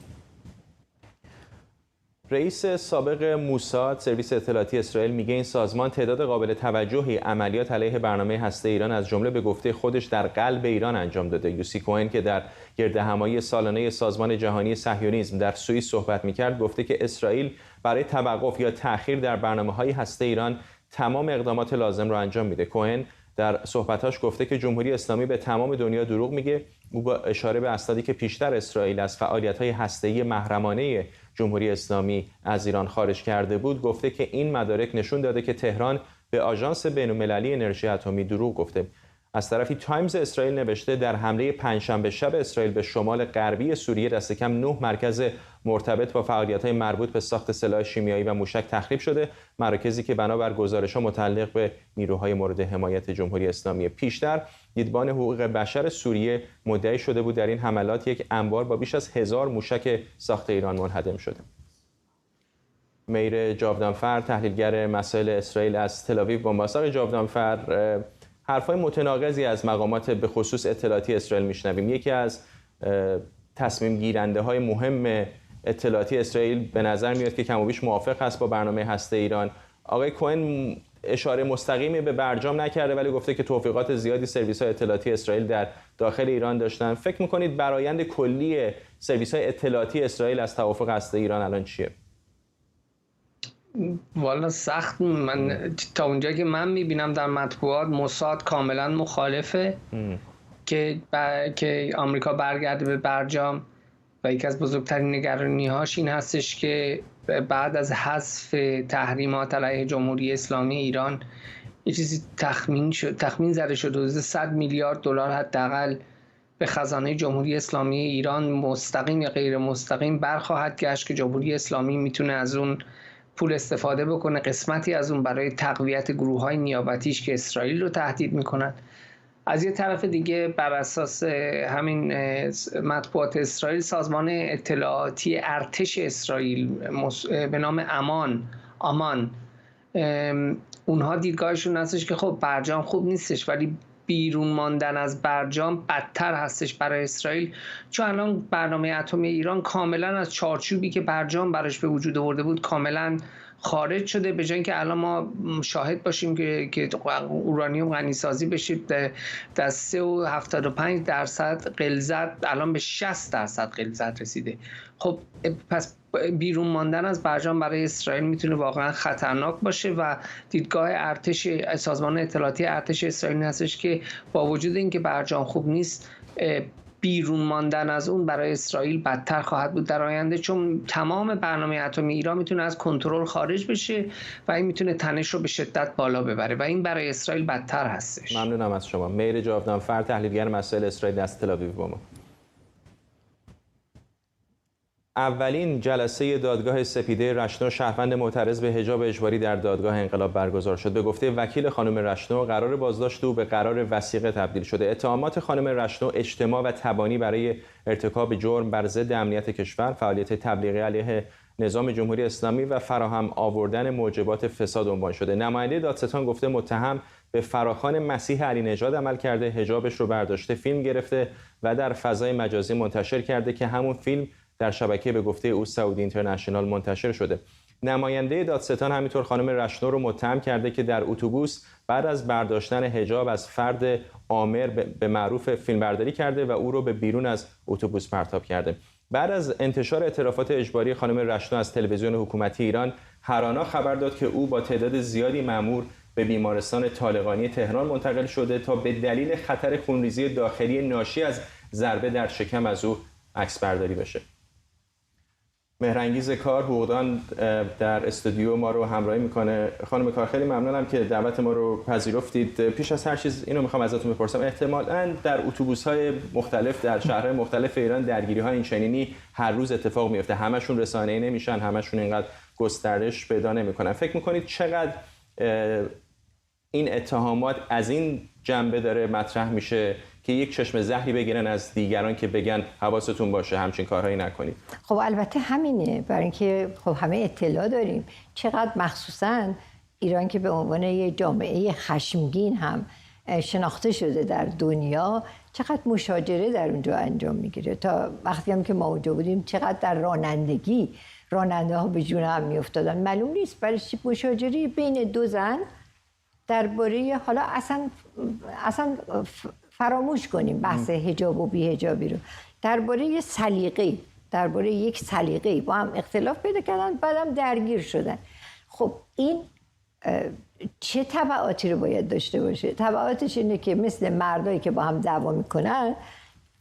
[SPEAKER 1] رئیس سابق موساد، سرویس اطلاعاتی اسرائیل، میگه این سازمان تعداد قابل توجهی عملیات علیه برنامه هسته ایران از جمله به گفته خودش در قلب ایران انجام داده. یوسی کوهن که در گردهمایی سالانه سازمان جهانی صهیونیسم در سوئیس صحبت میکرد، گفته که اسرائیل برای توقف یا تأخیر در برنامه‌های هسته ایران تمام اقدامات لازم را انجام میده. کوهن در صحبتاش گفته که جمهوری اسلامی به تمام دنیا دروغ میگه. او با اشاره به اسنادی که پیشتر اسرائیل از فعالیت‌های هسته‌ای محرمانه جمهوری اسلامی از ایران خارج کرده بود، گفته که این مدارک نشون داده که تهران به آژانس بین‌المللی انرژی اتمی دروغ گفته. از طرفی تایمز اسرائیل نوشته در حمله پنجشنبه شب اسرائیل به شمال غربی سوریه دست کم 9 مرکز مرتبط با فعالیت‌های مربوط به ساخت سلاح شیمیایی و موشک تخریب شده، مراکزی که بنابر گزارش‌ها متعلق به نیروهای مورد حمایت جمهوری اسلامی. پیشتر دیدبان حقوق بشر سوریه مدعی شده بود در این حملات یک انبار با بیش از 1000 موشک ساخت ایران منهدم شده. میر جاودانفر، تحلیلگر مسائل اسرائیل از تل‌آویو با ماست. جاودانفر، حرفای متناقضی از مقامات به خصوص اطلاعاتی اسرائیل میشنویم. یکی از تصمیم گیرنده های مهم اطلاعاتی اسرائیل به نظر میاد که کم و بیش موافق است با برنامه هسته ایران. آقای کوهن اشاره مستقیمی به برجام نکرده، ولی گفته که توفیقات زیادی سرویس های اطلاعاتی اسرائیل در داخل ایران داشتن. فکر میکنید برآیند کلی سرویس های اطلاعاتی اسرائیل از توافق هسته ایران الان چیه؟
[SPEAKER 11] والا سخت. من تا اونجا که من میبینم در مطبوعات موساد کاملا مخالفه که آمریکا برگرده به برجام و یکی از بزرگترین نگرانی‌هاش این هستش که بعد از حذف تحریمات علیه جمهوری اسلامی ایران یه چیزی تخمین زده شد حدود 100 میلیارد دلار حداقل به خزانه جمهوری اسلامی ایران مستقیم یا غیر مستقیم برخواهد گشت که جمهوری اسلامی میتونه از اون پول استفاده بکنه، قسمتی از اون برای تقویت گروه‌های نیابتیش که اسرائیل رو تهدید میکنن. از یه طرف دیگه بر اساس همین مطبوعات اسرائیل، سازمان اطلاعاتی ارتش اسرائیل به نام امان آمان. اونها دیدگاهشون هستش که خب برجام خوب نیستش، ولی بیرون ماندن از برجام بدتر هستش برای اسرائیل، چون الان برنامه اتمی ایران کاملا از چارچوبی که برجام براش به وجود آورده بود کاملا خارج شده. به جای اینکه الان ما شاهد باشیم که اورانیوم غنیسازی بشه در 3.75% غلظت الان به 60% غلظت رسیده. خب پس بیرون ماندن از برجام برای اسرائیل میتونه واقعا خطرناک باشه و دیدگاه ارتش سازمان اطلاعاتی ارتش اسرائیل هستش که با وجود اینکه برجام خوب نیست، بیرون ماندن از اون برای اسرائیل بدتر خواهد بود در آینده، چون تمام برنامه اتمی ایران میتونه از کنترل خارج بشه و این میتونه تنش رو به شدت بالا ببره و این برای اسرائیل بدتر هستش.
[SPEAKER 1] ممنونم از شما. مهر جاودانفر، تحلیلگر مسائل اسرائیل از تل آویو با ما. اولین جلسه دادگاه سپیده رشنو شهروند معترض به حجاب اجباری در دادگاه انقلاب برگزار شد. به گفته وکیل خانم رشنو، قرار بازداشت او به قرار وثیقه تبدیل شده. اتهامات خانم رشنو اجتماع و تبانی برای ارتکاب جرم بر ضد امنیت کشور، فعالیت تبلیغی علیه نظام جمهوری اسلامی و فراهم آوردن موجبات فساد عنوان شده. نماینده دادستان گفته متهم به فراخوان مسیح علی نژاد عمل کرده، حجابش رو برداشته، فیلم گرفته و در فضای مجازی منتشر کرده که همون فیلم در شبکه به گفته او سعودی اینترنشنال منتشر شده. نماینده دادستان همینطور خانم رشنو رو متهم کرده که در اتوبوس بعد از برداشتن حجاب از فرد عامر به معروف فیلمبرداری کرده و او رو به بیرون از اتوبوس پرتاب کرده. بعد از انتشار اعترافات اجباری خانم رشنو از تلویزیون حکومتی ایران، هرانا خبر داد که او با تعداد زیادی مأمور به بیمارستان طالقانی تهران منتقل شده تا به دلیل خطر خونریزی داخلی ناشی از ضربه در شکم از او عکسبرداری بشه. مهرانگیز کار حقوقدان در استودیو ما رو همراهی میکنه. خانم کار، خیلی ممنونم که دعوت ما رو پذیرفتید. پیش از هر چیز اینو میخوام ازتون بپرسم، احتمالاً در اتوبوس‌های مختلف در شهرهای مختلف ایران درگیری‌های این چنینی هر روز اتفاق میفته، همشون رسانه‌ای نمیشن، همشون اینقدر گسترش پیدا نمیکنن. فکر میکنید چقدر این اتهامات از این جنبه داره مطرح میشه که یک چشم زهری بگیرن از دیگران که بگن حواستون باشه همچین کارهایی نکنید؟
[SPEAKER 12] خب البته همینه، برای اینکه خب همه اطلاع داریم چقدر مخصوصا ایران که به عنوان یک جامعه خشمگین هم شناخته شده در دنیا، چقدر مشاجره در اونجا انجام میگیره. تا وقتی هم که ما اونجا بودیم چقدر در رانندگی راننده ها به جون هم میافتادن. معلوم نیست برای چی مشاجره بین دو زن درباره، حالا اصلا فراموش کنیم بحث حجاب و بی‌حجابی رو، درباره یک سلیقه با هم اختلاف پیدا کردن، بعدم درگیر شدن. خب این چه تبعاتی رو باید داشته باشه؟ تبعاتش اینه که مثل مردایی که با هم دعوا میکنن،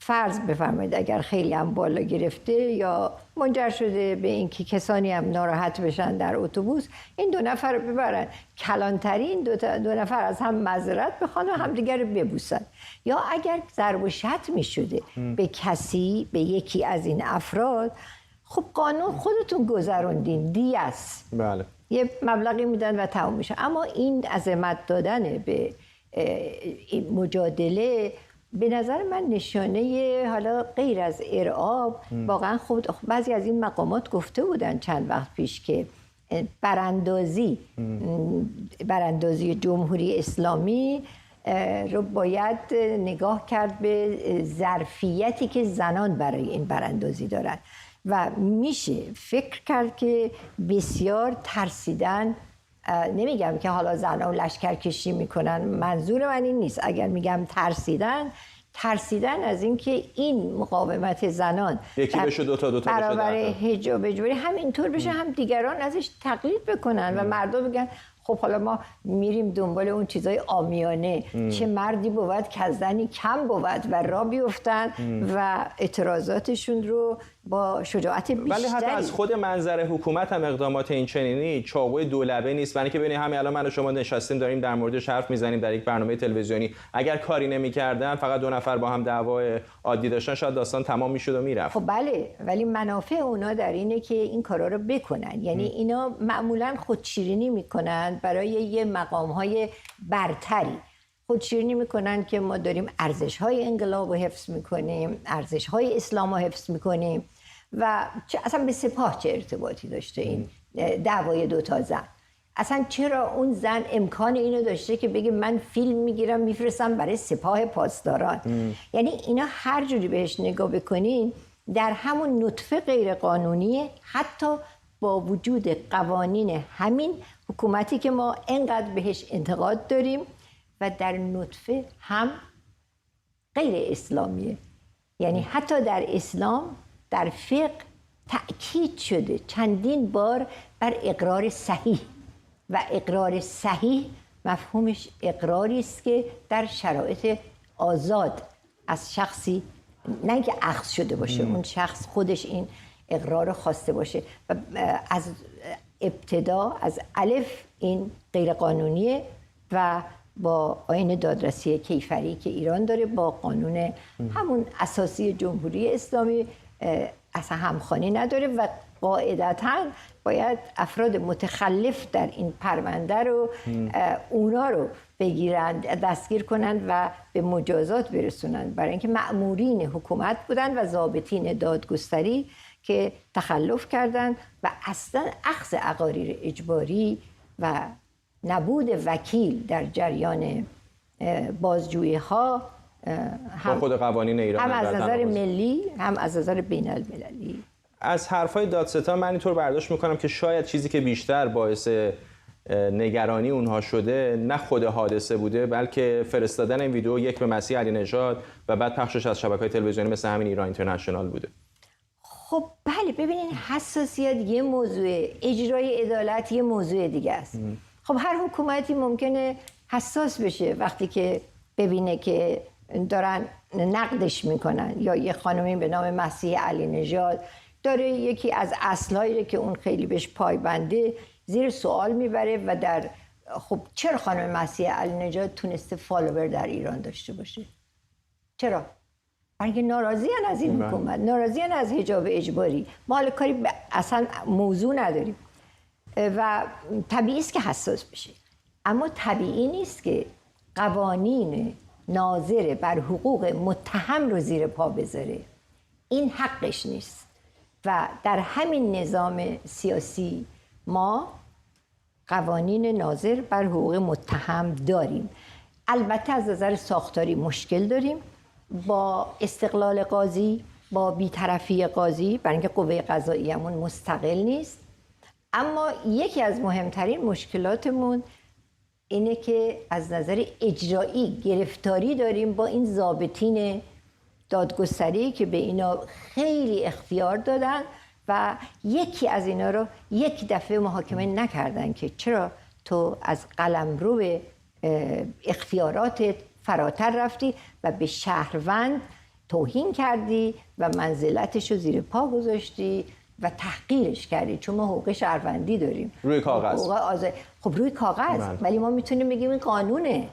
[SPEAKER 12] فرض بفرمایید اگر خیلی هم بالا گرفته یا منجر شده به اینکه کسانی هم ناراحت بشن در اتوبوس، این دو نفر رو ببرن کلانترین دو نفر از هم معذرت بخوان و همدیگر رو ببوسن. یا اگر ضرب و شتم می‌شده به کسی، به یکی از این افراد، خب قانون خودتون گذروندین، دیه است.
[SPEAKER 1] بله.
[SPEAKER 12] یه مبلغی میدن و تمام میشه. اما این عظمت دادن به مجادله به نظر من نشانه، حالا غیر از ارعاب، واقعا خود بعضی از این مقامات گفته بودن چند وقت پیش که براندازی جمهوری اسلامی رو باید نگاه کرد به ظرفیتی که زنان برای این براندازی دارن و میشه فکر کرد که بسیار ترسیدن. نمیگم که حالا زنان لشکرکشی میکنن، منظور من این نیست. اگر میگم ترسیدن از اینکه این مقاومت زنان
[SPEAKER 1] یکی بشه دوتا
[SPEAKER 12] برابر حجاب اجباری همینطور بشه، هم دیگران ازش تقلید بکنن و مردم بگن خب حالا ما میریم دنبال اون چیزای عامیانه، چه مردی بود که از زنی کم بود و را بیفتن و اعتراضاتشون رو با شجاعت بیشتری.
[SPEAKER 1] ولی حتی از خود منظر حکومت هم اقدامات این چنینی چاقوی دولبه نیست. برای اینکه ببینید همین الان من و شما نشستیم داریم در موردش حرف میزنیم در یک برنامه تلویزیونی، اگر کاری نمیکردن، فقط دو نفر با هم دعوای عادی داشتن، شاید داستان تمام میشد و میرفت.
[SPEAKER 12] خب بله، ولی منافع اونا در اینه که این کارا رو بکنن. یعنی اینا معمولا خودشیرینی میکنن برای یه مقام‌های برتری. خودشیرینی میکنن که ما داریم ارزش‌های انقلاب رو حفظ میکنیم، ارزش‌های اسلام رو حفظ میکنیم و اصلا به سپاه چه ارتباطی داشته این دعوای دوتا زن؟ اصلا چرا اون زن امکان اینو داشته که بگه من فیلم میگیرم میفرستم برای سپاه پاسداران؟ یعنی اینا هر جوری بهش نگاه بکنین در همون نطفه غیر قانونیه، حتی با وجود قوانین همین حکومتی که ما اینقدر بهش انتقاد داریم و در نطفه هم غیر اسلامیه. یعنی حتی در اسلام در فقه تأکید شده چندین بار بر اقرار صحیح و اقرار صحیح مفهومش اقراری است که در شرایط آزاد از شخصی، نه اینکه اخذ شده باشه، اون شخص خودش این اقرار رو خواسته باشه و از ابتدا از الف این غیر قانونیه و با آیین دادرسی کیفری که ایران داره با قانون همون اساسی جمهوری اسلامی اصلا همخوانی نداره و قاعدتاً باید افراد متخلف در این پرونده رو اونا رو بگیرن، دستگیر کنن و به مجازات برسونن، برای اینکه مأمورین حکومت بودن و ضابطین دادگستری که تخلف کردن و اصلا اخذ اقاریر اجباری و نبود وکیل در جریان بازجویی ها
[SPEAKER 1] هم خود قوانین ایران
[SPEAKER 12] هم از نظر ملی هم از نظر بین المللی.
[SPEAKER 1] از حرفای دادستان من اینطور برداشت میکنم که شاید چیزی که بیشتر باعث نگرانی اونها شده نه خود حادثه بوده، بلکه فرستادن این ویدیو یک به مسیح علی نژاد و بعد پخشش از شبکه‌های تلویزیونی مثل همین ایران اینترنشنال بوده.
[SPEAKER 12] خب بله، ببینین حساسیت یه موضوع، اجرای عدالت یه موضوع دیگه است. خب هر حکومتی ممکنه حساس بشه وقتی که ببینه که دارن نقدش میکنن یا یه خانمی به نام مسیح علی نژاد داره یکی از اصلایی که اون خیلی بهش پایبنده زیر سوال میبره و در خب چرا خانم مسیح علی نژاد تونسته فالوور در ایران داشته باشه؟ چرا؟ برای اینکه ناراضیان از این حکومت، ناراضیان از حجاب اجباری. ما حالا کاری اصلا موضوع نداریم و طبیعی است که حساس بشه، اما طبیعی نیست که قوانین ناظر بر حقوق متهم رو زیر پا بذاره. این حقش نیست و در همین نظام سیاسی ما قوانین ناظر بر حقوق متهم داریم. البته از نظر ساختاری مشکل داریم با استقلال قاضی، با بی‌طرفی قاضی، برای اینکه قوه قضاییمون مستقل نیست. اما یکی از مهمترین مشکلاتمون اینه که از نظر اجرایی گرفتاری داریم با این ضابطین دادگستری که به اینا خیلی اختیار دادن و یکی از اینا رو یک دفعه محاکمه نکردن که چرا تو از قلمرو اختیاراتت فراتر رفتی و به شهروند توهین کردی و منزلتش رو زیر پا گذاشتی و تحقیرش کردی، چون ما حقوق شهروندی داریم
[SPEAKER 1] روی کاغذ.
[SPEAKER 12] خب روی کاغذ، ولی ما میتونیم بگیم این قانونه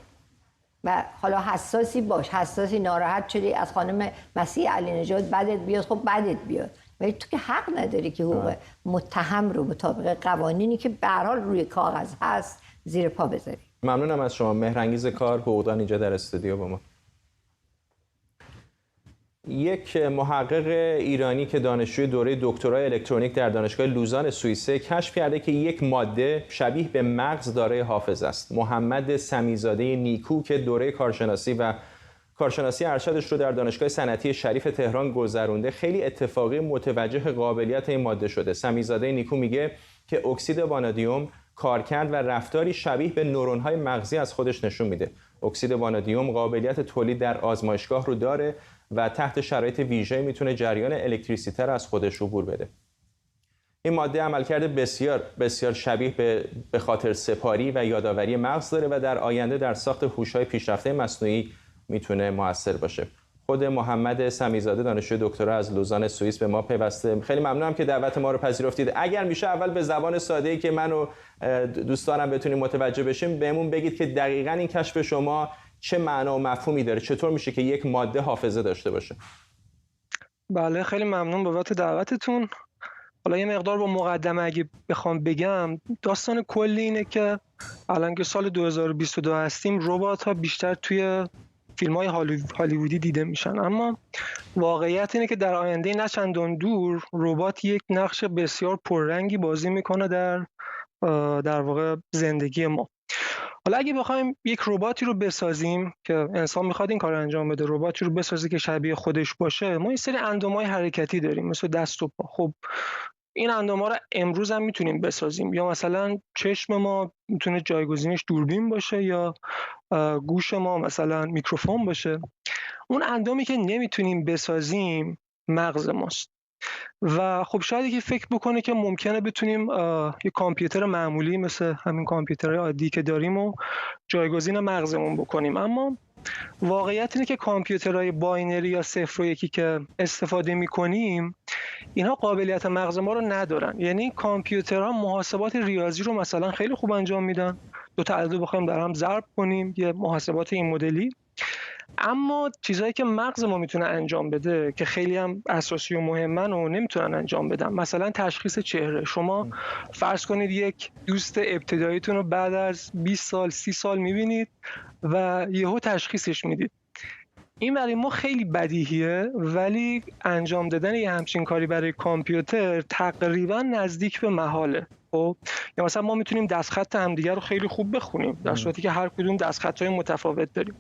[SPEAKER 12] و حالا حساسی باش، حساسی ناراحت شدی از خانم مسیح علی نژاد بدت بیاد، خب بدت بیاد، ولی تو که حق نداری که حقوق متهم رو مطابق قوانینی که به هر حال روی کاغذ هست زیر پا بذاری.
[SPEAKER 1] ممنونم از شما. مهرانگیز کار، حقوقدان اینجا در استودیو با ما. یک محقق ایرانی که دانشجوی دوره دکترای الکترونیک در دانشگاه لوزان سوئیسه کشف کرده که یک ماده شبیه به مغز دارای حافظه است. محمد سمیزاده نیکو که دوره کارشناسی و کارشناسی ارشدش رو در دانشگاه صنعتی شریف تهران گذرونده، خیلی اتفاقی متوجه قابلیت این ماده شده. سمیزاده نیکو میگه که اکسید وانادیوم کارکرد و رفتاری شبیه به نورون‌های مغزی از خودش نشون میده. اکسید وانادیوم قابلیت تولید در آزمایشگاه رو داره و تحت شرایط ویژه میتونه جریان الکتریسیته رو از خودش عبور بده. این ماده عملکرد بسیار بسیار شبیه به خاطر سپاری و یادآوری مغز داره و در آینده در ساخت هوش‌های پیشرفته مصنوعی میتونه موثر باشه. خود محمد سمیزاده دانشجوی دکترا از لوزان سوئیس به ما پیوسته. خیلی ممنونم که دعوت ما رو پذیرفتید. اگر میشه اول به زبان ساده‌ای که من و دوستانم بتونیم متوجه بشیم بهمون بگید که دقیقاً این کشف شما چه معنا و مفهومی داره؟ چطور میشه که یک ماده حافظه داشته باشه؟
[SPEAKER 13] بله، خیلی ممنون بابت دعوتتون. حالا یه مقدار با مقدمه اگه بخوام بگم، داستان کلی اینه که الان که سال 2022 هستیم ربات‌ها بیشتر توی فیلم‌های هالیوودی دیده میشن، اما واقعیت اینه که در آینده نه چندان دور ربات یک نقش بسیار پررنگی بازی میکنه در در واقع زندگی ما. حالا اگه بخوایم یک رباتی رو بسازیم که انسان میخواد این کار رو انجام بده، رباتی رو بسازه که شبیه خودش باشه، ما این سری اندام‌های حرکتی داریم مثل دست و پا. خب این اندام‌ها رو امروز هم میتونیم بسازیم، یا مثلا چشم ما میتونه جایگزینش دوربین باشه یا گوش ما مثلا میکروفون باشه. اون اندامی که نمیتونیم بسازیم مغز ماست. و خب شاید یکی فکر بکنه که ممکنه بتونیم یه کامپیوتر معمولی مثل همین کامپیوترهای عادی که داریم و جایگزین مغزمون بکنیم، اما واقعیت اینه که کامپیوترهای باینری یا 0 و 1 که استفاده میکنیم اینها قابلیت مغز ما رو ندارن. یعنی کامپیوترها محاسبات ریاضی رو مثلا خیلی خوب انجام میدن، دو تا عدد بخوایم در هم ضرب کنیم، یه محاسبات این مدلی، اما چیزایی که مغز ما میتونه انجام بده که خیلی هم اساسی و مهمن و نمیتونن انجام بدن. مثلا تشخیص چهره. شما فرض کنید یک دوست ابتداییتون رو بعد از 20 سال 30 سال میبینید و یهو تشخیصش میدید. این برای ما خیلی بدیهیه، ولی انجام دادن یه همچین کاری برای کامپیوتر تقریبا نزدیک به محاله. خب یا مثلا ما میتونیم دستخط همدیگه رو خیلی خوب بخونیم در صورتی که هر کدوم دستخط‌های متفاوت داریم.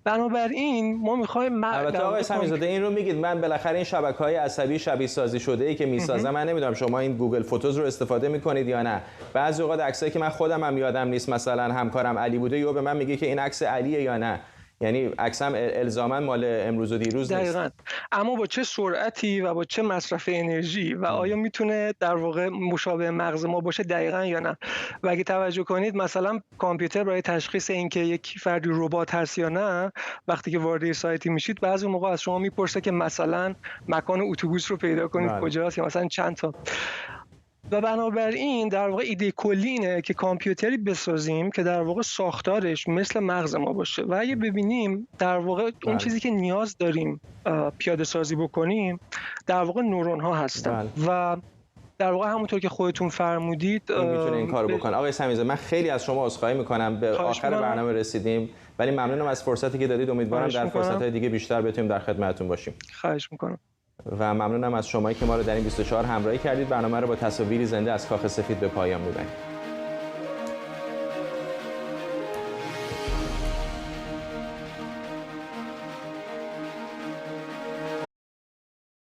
[SPEAKER 13] بنابراین ما می‌خوایم
[SPEAKER 1] البته آقای سمیزاده این رو میگید، من بالاخره این شبکه‌های عصبی شبیه سازی شده‌ای که میسازم، من نمیدونم شما این گوگل فوتوز رو استفاده میکنید یا نه. بعضی اوقات عکسایی که من خودم هم یادم نیست مثلا همکارم علی بوده یا به من میگه که این عکس علیه یا نه، یعنی عکسم الزاما مال امروز و دیروز نیست.
[SPEAKER 13] دقیقاً. اما با چه سرعتی و با چه مصرف انرژی و آیا میتونه در واقع مشابه مغز ما باشه دقیقاً یا نه. و اگه توجه کنید مثلا کامپیوتر برای تشخیص اینکه یک فردی ربات هست یا نه، وقتی که وارد سایتی میشید بعضی موقع از شما میپرسه که مثلا مکان اتوبوس رو پیدا کنید کجاست یا مثلا چند تا. و بنابراین در واقع ایده کلی اینه که کامپیوتری بسازیم که در واقع ساختارش مثل مغز ما باشه و اگه ببینیم در واقع اون چیزی که نیاز داریم پیاده سازی بکنیم در واقع نورون ها هستن و در واقع همونطور که خودتون فرمودید
[SPEAKER 1] میتونه این کارو بکنه. آقای سمیزاده من خیلی از شما عذرخواهی میکنم، به آخر برنامه رسیدیم، ولی ممنونم از فرصتی که دادید. امیدوارم در فرصت‌های دیگه بیشتر بتونیم در خدمتتون باشیم.
[SPEAKER 13] خواهش میکنم.
[SPEAKER 1] و ممنونم از شمایی که ما رو در این 24 همراهی کردید. برنامه رو با تصاویری زنده از کاخ سفید به پایان میبریم.